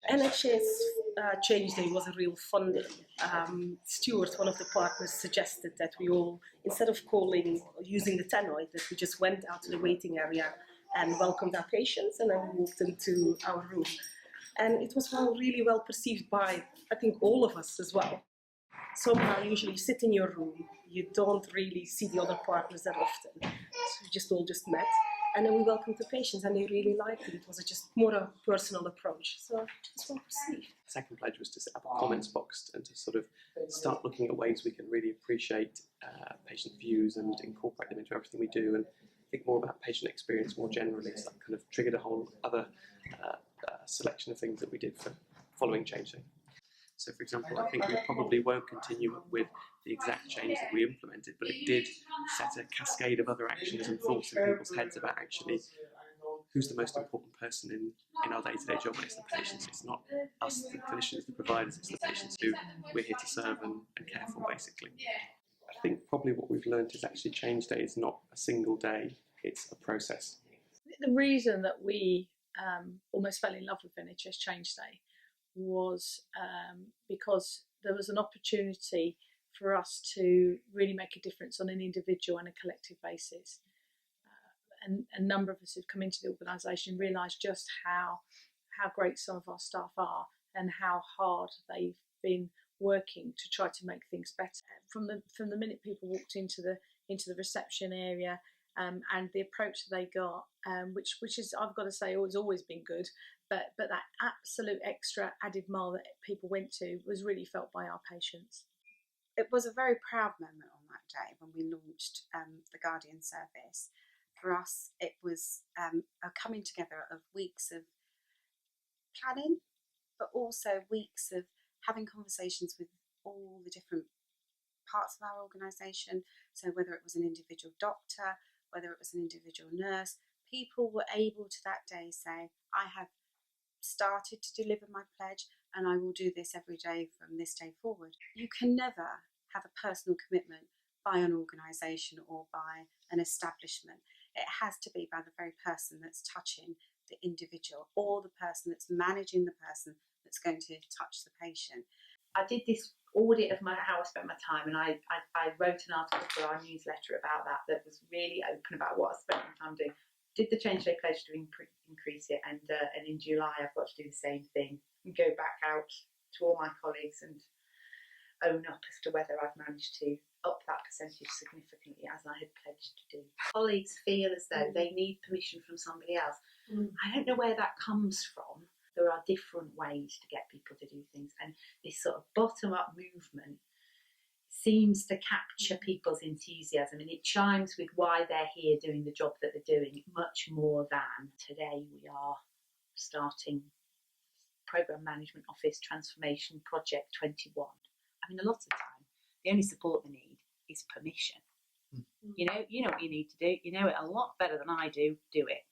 NHS Change Day was a real fun day. Stuart, one of the partners, suggested that we all, instead of calling or using the tannoy, that we just went out to the waiting area and welcomed our patients and then walked into our room. And it was really well perceived by, I think, all of us as well. Somehow, usually you sit in your room, you don't really see the other partners that often. So we just all met. And then we welcomed the patients and they really liked it. It was just more a personal approach. So it's well perceived. The second pledge was to set up a comments box and to sort of start looking at ways we can really appreciate patient views and incorporate them into everything we do, and think more about patient experience more generally. So that kind of triggered a whole other selection of things that we did for following Change Day. So, for example, I think we probably won't continue with the exact change that we implemented, but it did set a cascade of other actions and thoughts in people's heads about actually who's the most important person in our day-to-day job. It's the patients. It's not us, the clinicians, the providers. It's the patients who we're here to serve and care for, basically. I think probably what we've learned is actually Change Day is not a single day. It's a process. The reason that we almost fell in love with NHS Change Day was because there was an opportunity for us to really make a difference on an individual and a collective basis. And a number of us who've come into the organisation realised just how great some of our staff are and how hard they've been working to try to make things better. From the minute people walked into the reception area, and the approach that they got, which is, I've got to say, has always been good, but that absolute extra added mile that people went to was really felt by our patients. It was a very proud moment on that day when we launched the Guardian service. For us, it was a coming together of weeks of planning, but also weeks of having conversations with all the different parts of our organisation. So whether it was an individual doctor, whether it was an individual nurse, people were able to that day say, I have started to deliver my pledge and I will do this every day from this day forward. You can never have a personal commitment by an organisation or by an establishment. It has to be by the very person that's touching the individual or the person that's managing the person that's going to touch the patient. I did this audit of how I spent my time, and I wrote an article for our newsletter about that was really open about what I spent my time doing. Did the Change Day pledge to increase it, and in July I've got to do the same thing and go back out to all my colleagues and own up as to whether I've managed to up that percentage significantly as I had pledged to do. Colleagues feel as though they need permission from somebody else. I don't know where that comes from. There are different ways to get people to do things, and this sort of bottom-up movement seems to capture people's enthusiasm, and it chimes with why they're here doing the job that they're doing much more than today we are starting Programme Management Office Transformation Project 21. I mean, a lot of the time, the only support they need is permission. You know what you need to do. You know it a lot better than I do. Do it.